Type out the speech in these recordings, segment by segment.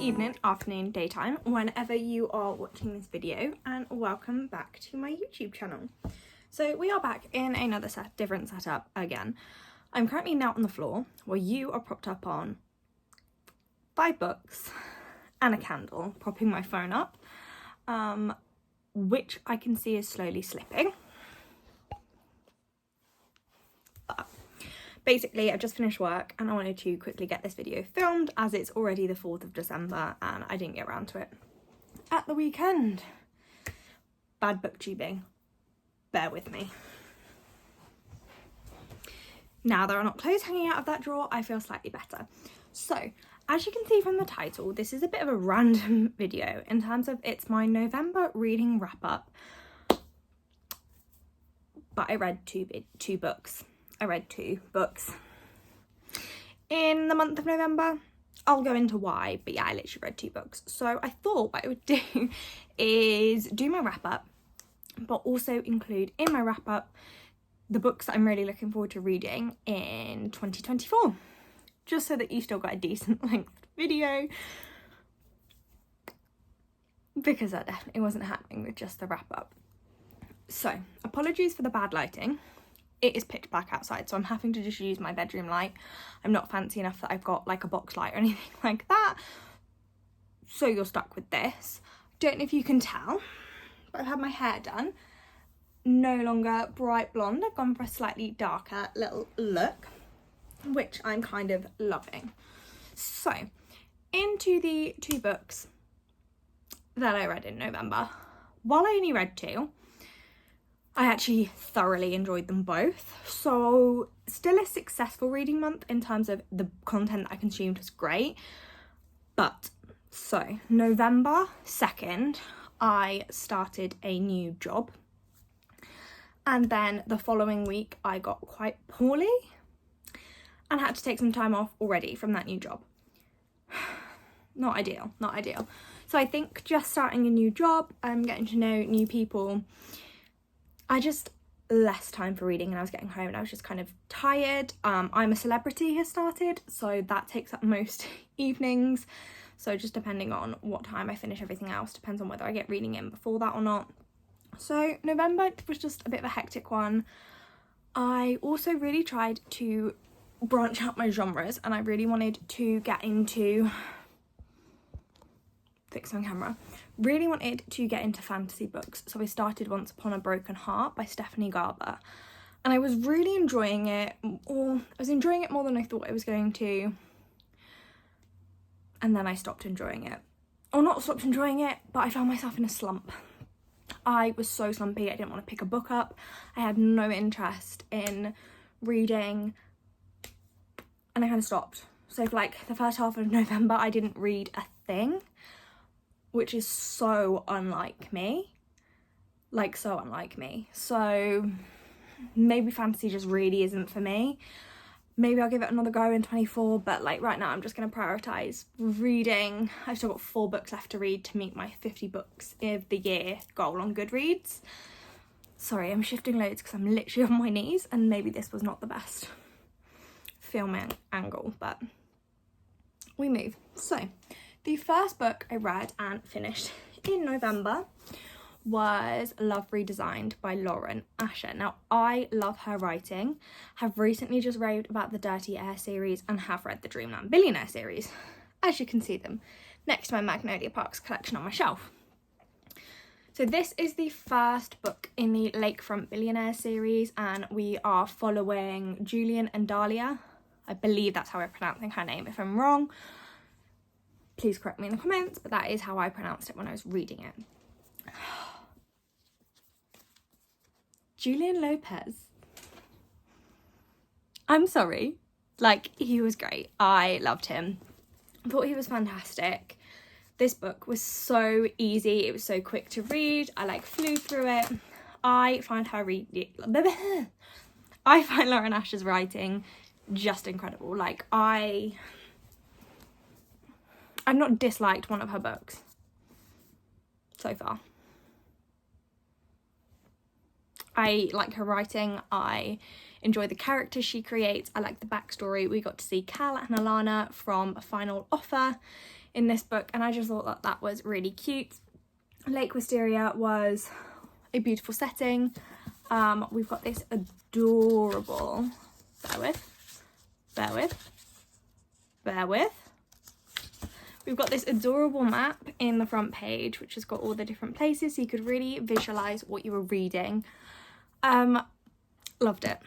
evening, afternoon, daytime, whenever you are watching this video, and welcome back to my YouTube channel. So we are back in another different setup again. I'm currently now on the floor where you are propped up on 5 books and a candle, propping my phone up, which I can see is slowly slipping. But basically, I've just finished work and I wanted to quickly get this video filmed as it's already the 4th of December and I didn't get around to it at the weekend. Bad booktubing. Bear with me. Now there are not clothes hanging out of that drawer, I feel slightly better. So, as you can see from the title, this is a bit of a random video in terms of it's my November reading wrap up. But I read two books. I read 2 books in the month of November. I'll go into why, but yeah, I literally read 2 books. So I thought what I would do is do my wrap up, but also include in my wrap up the books that I'm really looking forward to reading in 2024, just so that you still got a decent length video, because that definitely wasn't happening with just the wrap up. So apologies for the bad lighting. It is pitch black outside, so I'm having to just use my bedroom light. I'm not fancy enough that I've got like a box light or anything like that, so you're stuck with this. Don't know if you can tell, but I've had my hair done. No longer bright blonde. I've gone for a slightly darker little look, which I'm kind of loving. So, into the 2 books that I read in November. While I only read 2, I actually thoroughly enjoyed them both. So, still a successful reading month in terms of the content that I consumed was great. But, so, November 2nd, I started a new job. And then the following week, I got quite poorly and had to take some time off already from that new job. Not ideal, not ideal. So I think just starting a new job, getting to know new people, I just less time for reading, and I was getting home and I was just kind of tired. I'm a Celebrity has started, so that takes up most evenings. So just depending on what time I finish everything else, depends on whether I get reading in before that or not. So November was just a bit of a hectic one. I also really tried to branch out my genres, and I really wanted to get into really wanted to get into fantasy books. So I started Once Upon a Broken Heart by Stephanie Garber, and I was really enjoying it, or I was enjoying it more than I thought I was going to, and then I stopped enjoying it. Or not stopped enjoying it, but I found myself in a slump. I was so slumpy, I didn't want to pick a book up, I had no interest in reading, and I kind of stopped. So for like the first half of November, I didn't read a thing, which is so unlike me, like so unlike me. So maybe fantasy just really isn't for me. Maybe I'll give it another go in 24, but like right now I'm just going to prioritise reading. I've still got 4 books left to read to meet my 50 books of the year goal on Goodreads. Sorry, I'm shifting loads because I'm literally on my knees, and maybe this was not the best filming angle, but we move. So the first book I read and finished in November was Love Redesigned by Lauren Asher. Now, I love her writing, have recently just raved about the Dirty Air series, and have read the Dreamland Billionaire series, as you can see them next to my Magnolia Parks collection on my shelf. So this is the first book in the Lakefront Billionaire series, and we are following Julian and Dahlia. I believe that's how I'm pronouncing her name. If I'm wrong, please correct me in the comments, but that is how I pronounced it when I was reading it. Julian Lopez. I'm sorry. Like, he was great. I loved him. I thought he was fantastic. This book was so easy. It was so quick to read. I like flew through it. I find Lauren Asher's writing just incredible. Like, I've not disliked one of her books so far. I like her writing, I enjoy the characters she creates, I like the backstory. We got to see Cal and Alana from Final Offer in this book, and I just thought that that was really cute. Lake Wisteria was a beautiful setting. We've got this adorable, bear with. We've got this adorable map in the front page, which has got all the different places so you could really visualize what you were reading. Loved it.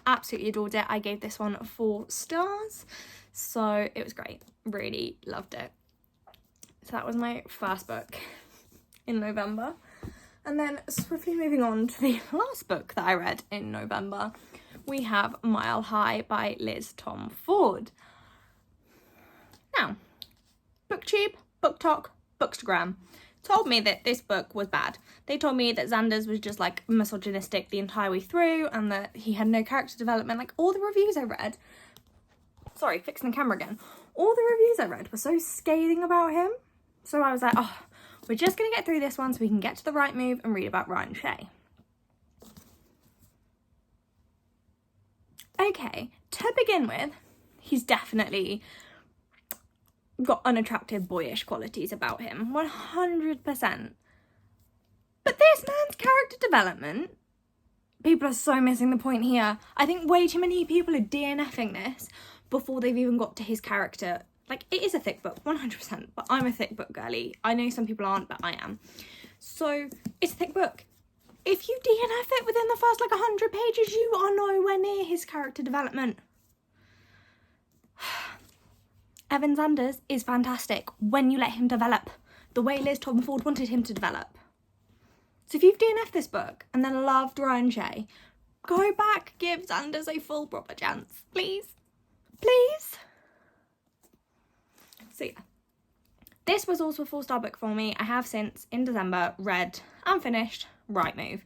Absolutely adored it. I gave this one 4 stars, so it was great. Really loved it. So that was my first book in November. And then swiftly moving on to the last book that I read in November, we have Mile High by Liz Tom Ford. Now, BookTube, BookTok, Bookstagram told me that this book was bad. They told me that Xander's was just like misogynistic the entire way through and that he had no character development. Like all the reviews I read, sorry, fixing the camera again. All the reviews I read were so scathing about him. So I was like, oh, we're just going to get through this one so we can get to the right move and read about Ryan Shea. Okay, to begin with, he's definitely got unattractive boyish qualities about him, 100%. But this man's character development, people are so missing the point here. I think way too many people are DNFing this before they've even got to his character. Like, it is a thick book, 100%, but I'm a thick book girly. I know some people aren't, but I am. So, it's a thick book. If you DNF it within the first, 100 pages, you are nowhere near his character development. Evan Xanders is fantastic when you let him develop the way Liz Tom Ford wanted him to develop. So if you've DNF'd this book and then loved Ryan Shea, go back, give Xanders a full proper chance, please. Please. So yeah, this was also a 4-star book for me. I have since, in December, read and finished Right Move.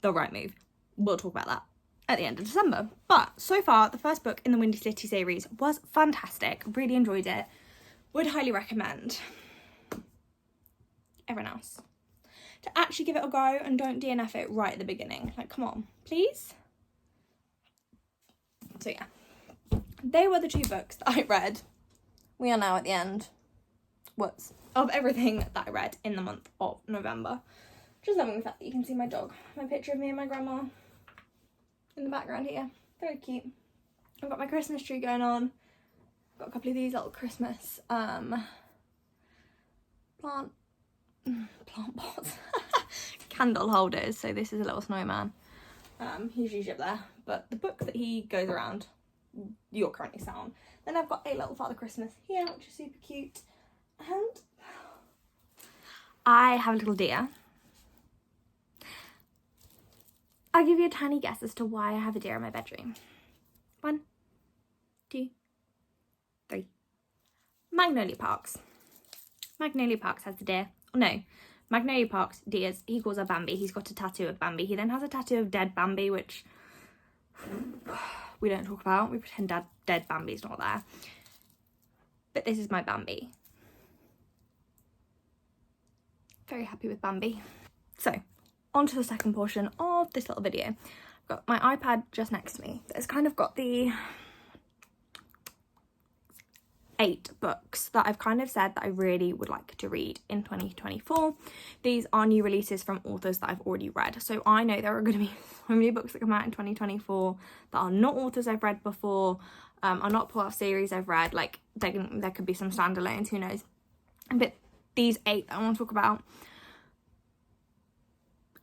The Right Move. We'll talk about that at the end of December. But so far, the first book in the Windy City series was fantastic. Really enjoyed it. Would highly recommend everyone else to actually give it a go and don't DNF it right at the beginning. Like, come on, please. So yeah, they were the 2 books that I read. We are now at the end of everything that I read in the month of November. Just loving the fact that you can see my dog. My picture of me and my grandma in the background here. Very cute. I've got my Christmas tree going on. Got a couple of these little Christmas plant pots. Candle holders. So this is a little snowman. He's usually up there. But the book that he goes around, you're currently sat on. Then I've got a little Father Christmas here, which is super cute. And I have a little deer. I'll give you a tiny guess as to why I have a deer in my bedroom. 1, 2, 3. Magnolia Parks. Magnolia Parks has the deer. Oh, no. Magnolia Parks, deers. He calls her Bambi. He's got a tattoo of Bambi. He then has a tattoo of dead Bambi, which we don't talk about. We pretend dead Bambi's not there. But this is my Bambi. Very happy with Bambi. So, on to the second portion of this little video. I've got my iPad just next to me. It's kind of got the 8 books that I've kind of said that I really would like to read in 2024. These are new releases from authors that I've already read. So I know there are going to be so many books that come out in 2024 that are not authors I've read before, are not part of series I've read. Like, there could be some standalones, who knows. But these 8 that I want to talk about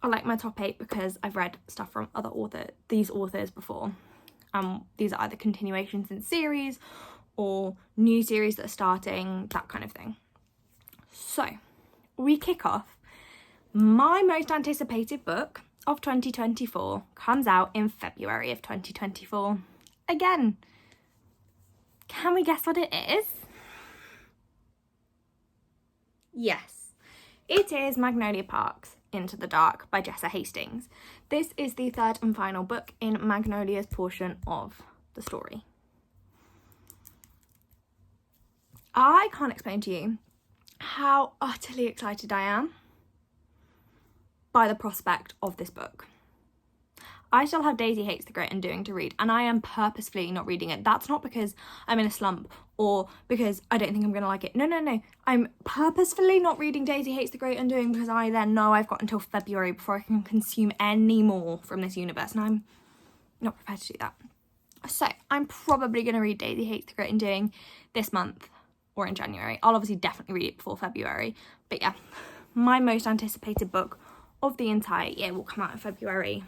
are like my top 8 because I've read stuff from these authors before. These are either continuations in series or new series that are starting, that kind of thing. So, we kick off. My most anticipated book of 2024 comes out in February of 2024. Again, can we guess what it is? Yes, it is Magnolia Parks Into the Dark by Jessa Hastings. This is the 3rd and final book in Magnolia's portion of the story. I can't explain to you how utterly excited I am by the prospect of this book. I still have Daisy Hates the Great Undoing to read, and I am purposefully not reading it. That's not because I'm in a slump or because I don't think I'm going to like it. No. I'm purposefully not reading Daisy Hates the Great Undoing because I then know I've got until February before I can consume any more from this universe, and I'm not prepared to do that. So I'm probably going to read Daisy Hates the Great Undoing this month or in January. I'll obviously definitely read it before February. But yeah, my most anticipated book of the entire year will come out in February.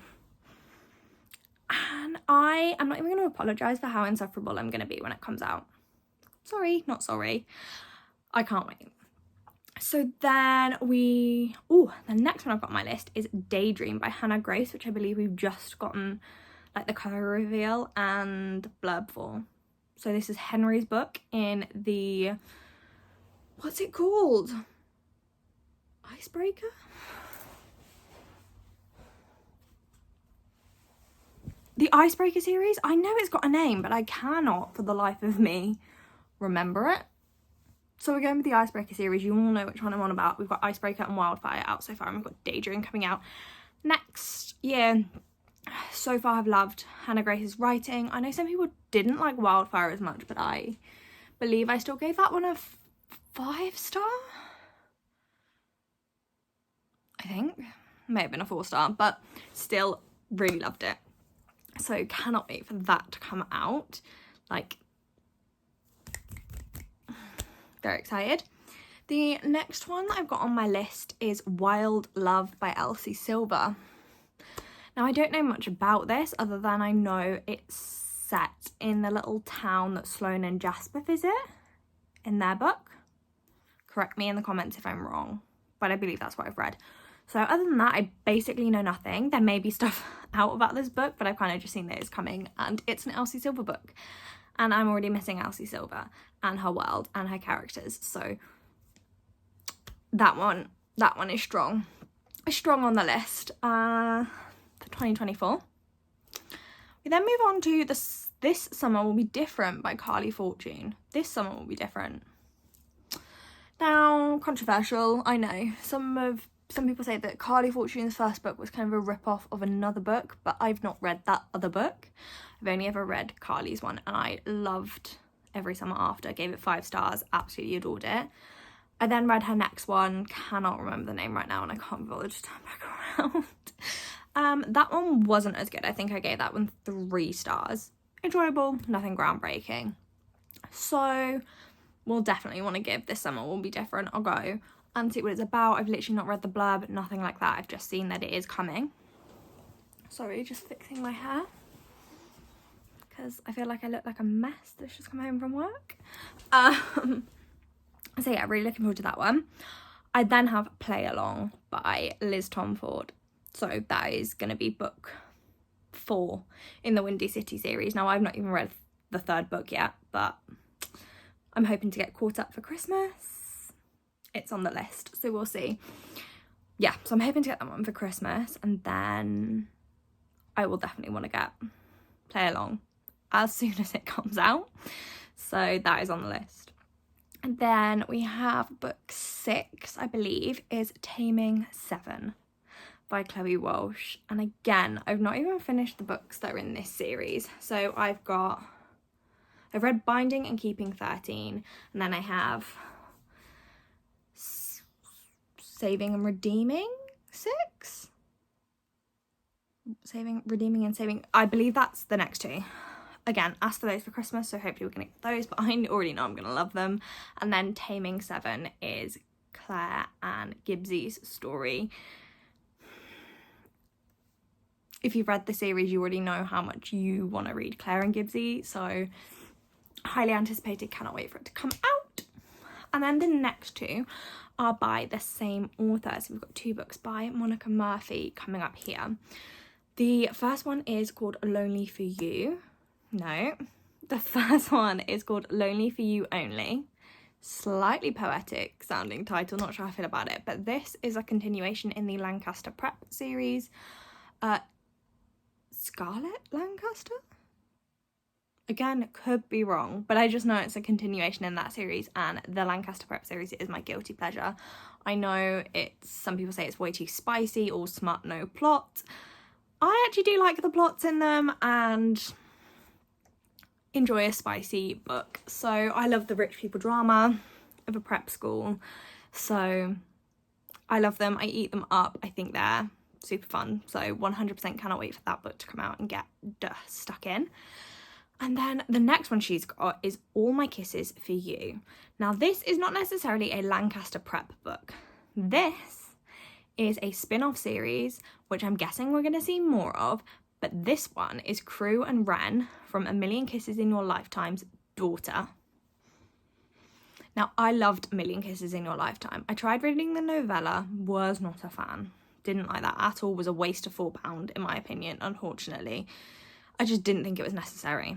And I am not even going to apologise for how insufferable I'm going to be when it comes out. Sorry, not sorry. I can't wait. So then the next one I've got on my list is Daydream by Hannah Grace, which I believe we've just gotten like the cover reveal and blurb for. So this is Henry's book in the, what's it called? Icebreaker? The Icebreaker series? I know it's got a name, but I cannot for the life of me remember it. So we're going with the Icebreaker series. You all know which one I'm on about. We've got Icebreaker and Wildfire out so far, and we've got Daydream coming out next year. So far I've loved Hannah Grace's writing. I know some people didn't like Wildfire as much, but I believe I still gave that one a 5-star. I think. May have been a 4-star, but still really loved it. So cannot wait for that to come out. Like, very excited. The next one that I've got on my list is Wild Love by Elsie Silver. Now, I don't know much about this other than I know it's set in the little town that Sloane and Jasper visit in their book. Correct me in the comments if I'm wrong, but I believe that's what I've read. So other than that, I basically know nothing. There may be stuff out about this book, but I've kind of just seen that it's coming, and it's an Elsie Silver book. And I'm already missing Elsie Silver and her world and her characters. So that one is strong. It's strong on the list. For 2024. We then move on to This Summer Will Be Different by Carly Fortune. This Summer Will Be Different. Now, controversial, I know. Some people say that Carly Fortune's first book was kind of a rip-off of another book, but I've not read that other book. I've only ever read Carly's one, and I loved Every Summer After. Gave it 5 stars, absolutely adored it. I then read her next one, cannot remember the name right now, and I can't be bothered to turn back around. That one wasn't as good. I think I gave that one 3 stars. Enjoyable, nothing groundbreaking. So we'll definitely want to give This Summer Will Be Different a go and see what it's about. I've literally not read the blurb, nothing like that. I've just seen that it is coming. Sorry, just fixing my hair because I feel like I look like a mess that's just come home from work. So yeah, really looking forward to that one. I then have Play Along by Liz Tomford. So that is going to be book 4 in the Windy City series. Now, I've not even read the 3rd book yet, but I'm hoping to get caught up for Christmas. It's on the list, so we'll see. Yeah, so I'm hoping to get that one for Christmas, and then I will definitely want to get Play Along as soon as it comes out. So that is on the list. And then we have book 6, I believe, is Taming 7 by Chloe Walsh. And again, I've not even finished the books that are in this series. So I've read Binding and Keeping 13, and then I have Saving and Redeeming 6? Redeeming and Saving. I believe that's the next 2. Again, ask for those for Christmas, so hopefully we're going to get those, but I already know I'm going to love them. And then Taming 7 is Claire and Gibbsy's story. If you've read the series, you already know how much you want to read Claire and Gibbsy, so highly anticipated, cannot wait for it to come out. And then the next 2 are by the same author, so we've got 2 books by Monica Murphy coming up here. The first one is called Lonely for You. No, the first one is called Lonely for You Only. Slightly poetic sounding title, not sure how I feel about it, but this is a continuation in the Lancaster Prep series. Scarlett Lancaster? Again, could be wrong, but I just know it's a continuation in that series, and the Lancaster Prep series is my guilty pleasure. I know some people say it's way too spicy or smart, no plot. I actually do like the plots in them and enjoy a spicy book. So I love the rich people drama of a prep school. So I love them. I eat them up. I think they're super fun. So 100% cannot wait for that book to come out and get stuck in. And then the next one she's got is All My Kisses for You. Now this is not necessarily a Lancaster prep book. This is a spin-off series, which I'm guessing we're going to see more of. But this one is Crew and Wren from A Million Kisses in Your Lifetime's daughter. Now, I loved A Million Kisses in Your Lifetime. I tried reading the novella, was not a fan. Didn't like that at all. Was a waste of £4, in my opinion, unfortunately. I just didn't think it was necessary.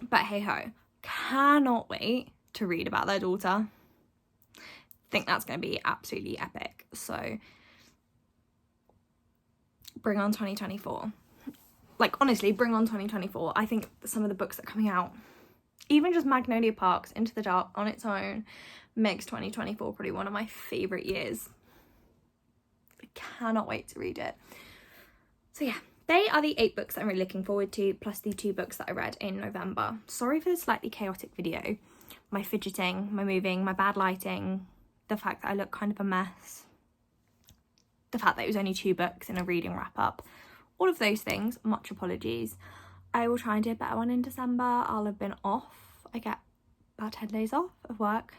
But hey-ho, cannot wait to read about their daughter. Think that's going to be absolutely epic. So, bring on 2024. Like, honestly, bring on 2024. I think some of the books that are coming out, even just Magnolia Parks, Into the Dark on its own, makes 2024 probably one of my favourite years. I cannot wait to read it. So yeah, they are the 8 books that I'm really looking forward to, plus the 2 books that I read in November. Sorry for the slightly chaotic video. My fidgeting, my moving, my bad lighting, the fact that I look kind of a mess, the fact that it was only 2 books in a reading wrap up. All of those things, much apologies. I will try and do a better one in December. I'll have been off. I get about 10 days off of work.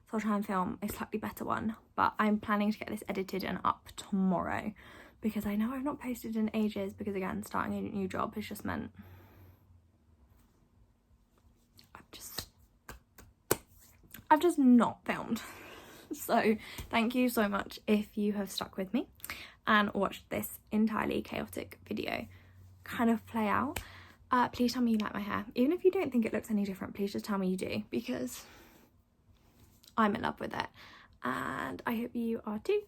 So I'll try and film a slightly better one. But I'm planning to get this edited and up tomorrow. Because I know I've not posted in ages. Because again, starting a new job has just meant I've just not filmed. So thank you so much if you have stuck with me and watched this entirely chaotic video kind of play out. Please tell me you like my hair. Even if you don't think it looks any different, please just tell me you do, because I'm in love with it and I hope you are too.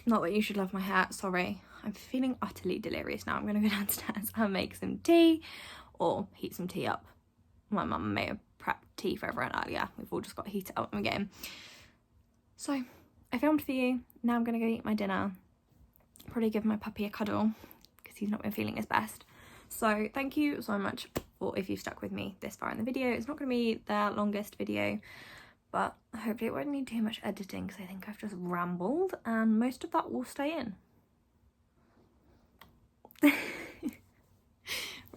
Not that you should love my hair, sorry. I'm feeling utterly delirious now. I'm gonna go downstairs and make some tea or heat some tea up. My mum may have prepped tea for everyone earlier. We've all just got to heat it up and get in. So I filmed for you. Now I'm gonna go eat my dinner. Probably give my puppy a cuddle because he's not been feeling his best. So thank you so much for if you've stuck with me this far in the video. It's not going to be the longest video, but hopefully it won't need too much editing because I think I've just rambled and most of that will stay in.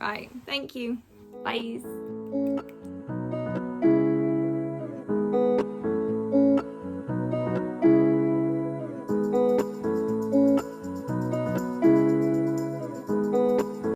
Right, thank you. Bye.